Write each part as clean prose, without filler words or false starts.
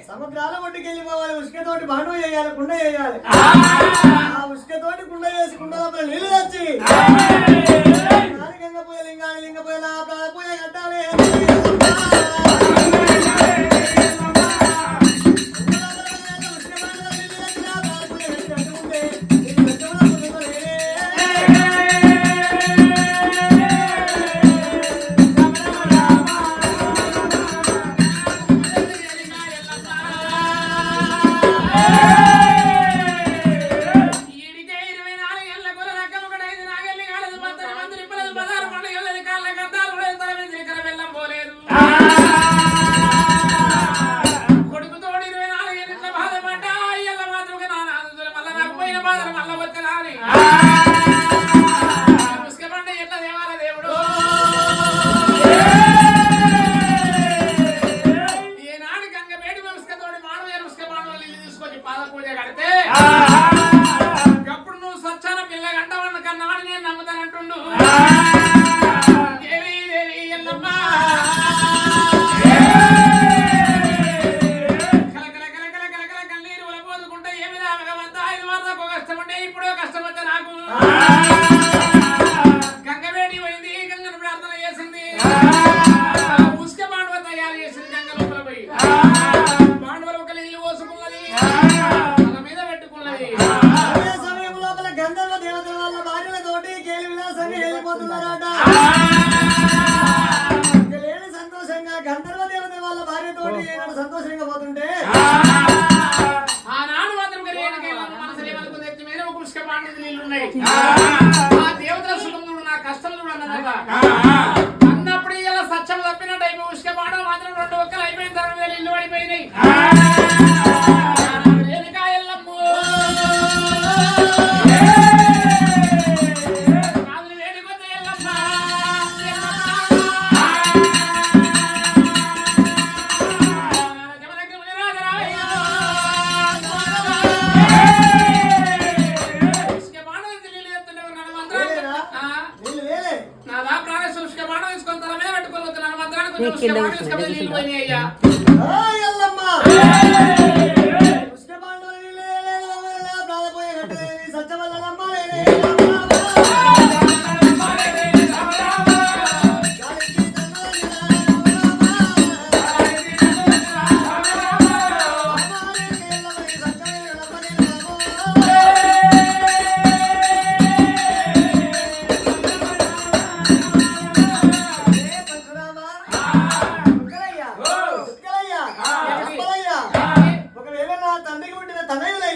సముద్రాల ఒడ్డుకెళ్ళిపోవాలి, ఉసుకతోటి bond చేయాలి, కుండ చేయాలి. ఆ ఉసుకతోటి కుండ చేసి కుండ లోపల నీళ్లు తెచ్చి లింగ పూజ లింగ పూజ పూజ కట్టాలి. సంతోషంగా గంధర్వ దేవత వాళ్ళ భార్యతోటి సంతోషంగా పోతుంటే ఆనాడు మాత్రం ఆ దేవతల సుఖములు నా కష్టములు అన్నప్పుడు ఇలా సత్యం తప్పినట్టు అయిపోయి ఉష్క పాడడం మాత్రం 2 ఒక్కలు అయిపోయిన తర్వాత ఇల్లు పడిపోయినాయి.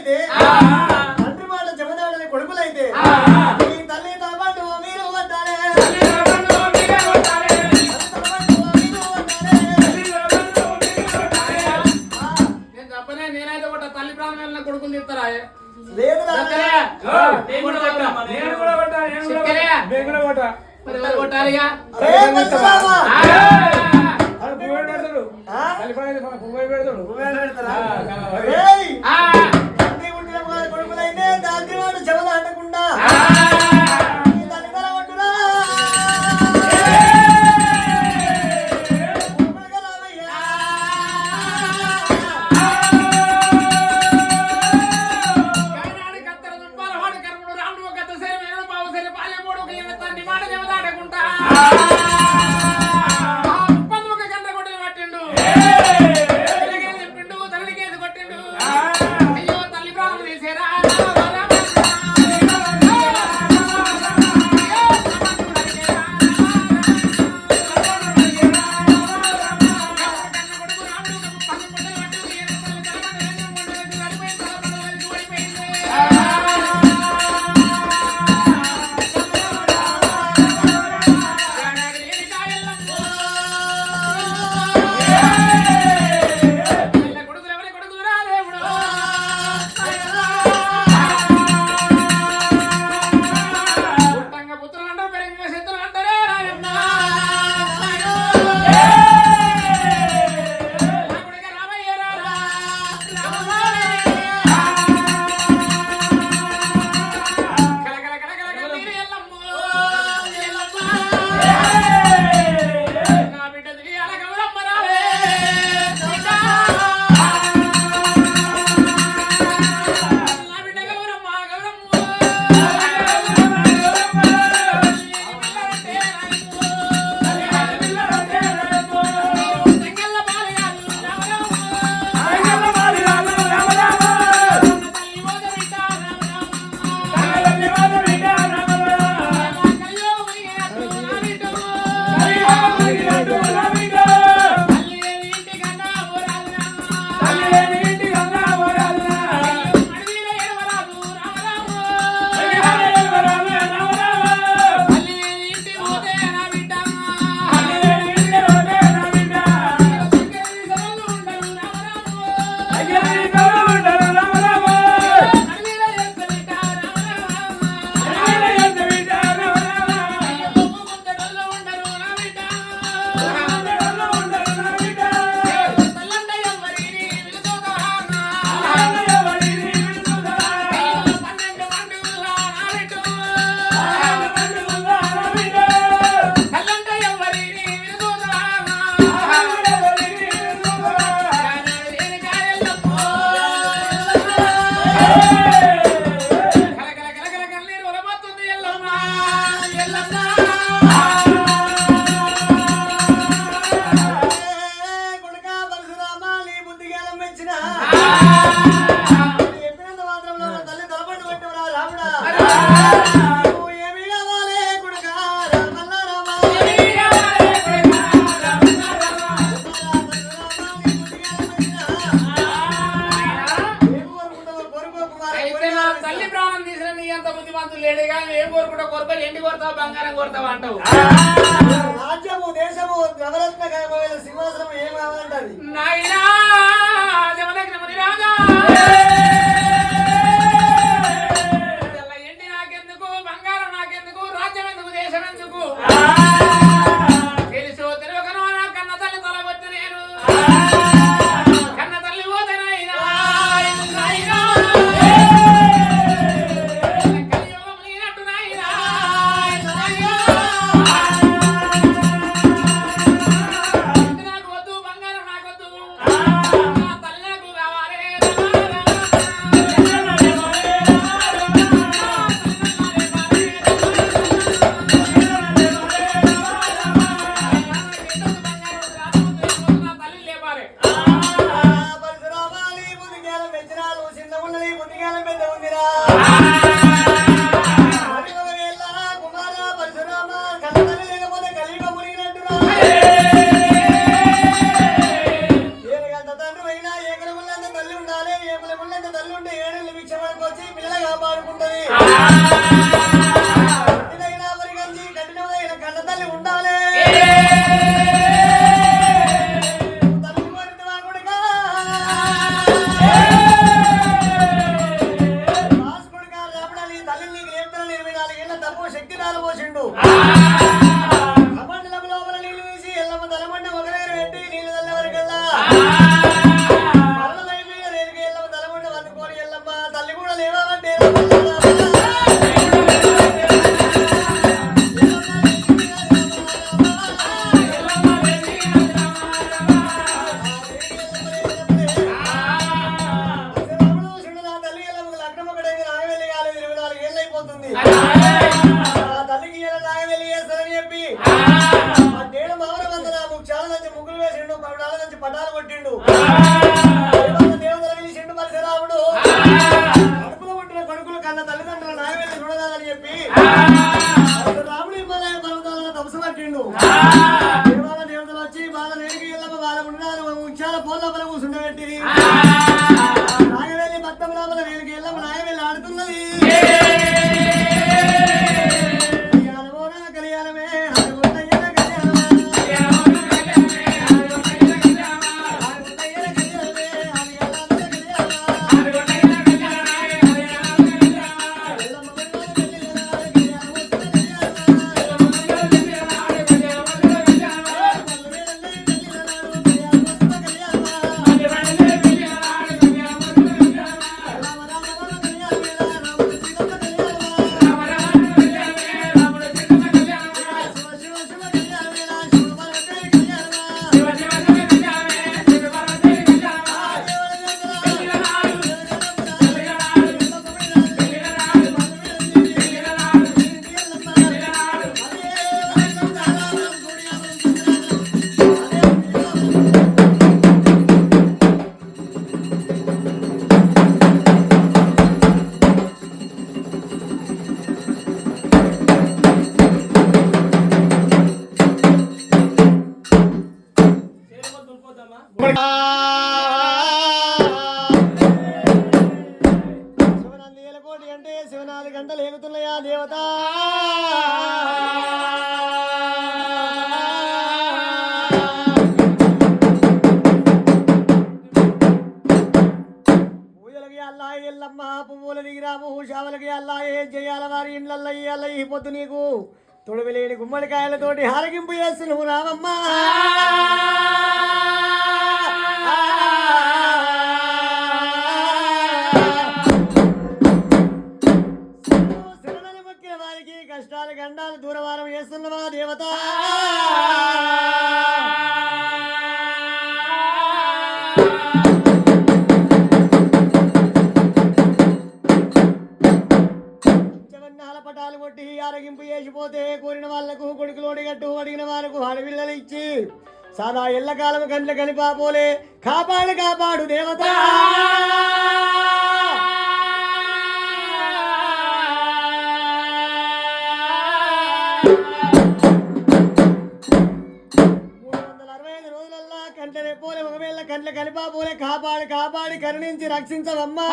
అయితే తండ్రి మాట జమదాడని కొడుకులైతే ఈ తల్లి తమంటూ మీరు వద్దాలే నేను చెప్పనే నేనైతే ఒక తల్లి ప్రాణాలను కొడుకుని తిప్పుతారా లేదు కొట్టాలిగా కొడుకులైతే తండ్రి మాట జమదాడకుండా బంగారం కొడతావు అంటావు. రాజ్యము దేశము నవరత్న సింహాసనం ఏం కావాలంటది నాయనా జమదగ్ని ముని రాజా ఎండి నాకెందుకు బంగారం నాకెందుకు రాజ్యం ఎందుకు దేశం ఎందుకు తెలుసు తెలియకనో నా కన్న తల్లి తల వచ్చి నేను కన్న తల్లి పోతే నాయనా ఏకుల ముళ్ళంత తల్లి ఉంటే ఏడేళ్ళు భిక్ష పడుకొచ్చి పిల్లలు కాపాడుకుంటది కట్టినైనా పరిగంజి కట్టినదైన కన్న తల్లి ఉండాలి తల్లి కోరిన వాడుగా రాసుకుడుగా రాపడాలి తల్లి నీకు నేర్పుతాను 24 ఏళ్ళ తప్పు శక్తి నాలు పోసిండు అమండలం లోపల నీళ్లు తీసి ఎల్లమ్మ తలమండ ఒక దగ్గర పెట్టి నీళ్లు తల్లి వరకల్లా తల్లి కూడా లేవాలంటే తల్లికి నాగవెల్లి చేస్తారని చెప్పి నేను మామూలు వందల చాలా నుంచి ముగ్గులు వేసిండు 14 నుంచి పటాలు కొట్టిండు దేవతలు పిలిచిండు పరశురాముడు కడుపులో పుట్టిన కొడుకులు కన్న తల్లిదండ్రులు నాగవెల్లి చూడదాలని చెప్పి రాముడు హిమాలయ పర్వతాలను తపసు పట్టిండు దేవతలు వచ్చి వాళ్ళ నేరికి వెళ్ళమ్మ వాళ్ళ ఉన్నారు ముత్యాల పోల లోపల కూర్చుండబెట్టి నాగవెల్లి మొత్తం లోపల నేరికి వెళ్ళమ్మ నాగవెల్లి ఆడుతున్నది కళ్యాణమే శివనంది అంటే 24 గంటలు ఏగుతున్నాయా దేవత పూజలకి అల్లాయి ఎల్లమ్మ పువ్వుల దిగిరాము షావలకి అల్లాయి జయాల వారి ఇండ్లల్ల ఇయ్యాల ఈ పొద్దు నీకు తొడివిలేని గుమ్మడికాయలతోటి హారగింపు చేస్తు నువ్వు రావమ్మా వారికి కష్టాలు గండాలు దూరవారం చేస్తున్నవా దేవత జగన్నాల పటాలు కొట్టి ఆరగింపు చేసిపోతే కోరిన వాళ్లకు కొడుకులోడి గట్టు అడిగిన వారికి ఆడపిల్లలు ఇచ్చి సదా ఎల్లకాలం కండ్ల కలిపాపోలే కాపాడు కాపాడు దేవత కంటనే పోలే ఒకవేళ కంట్ల కలిపా పోలే కాపాడి కాపాడి కరుణించి రక్షించవమ్మా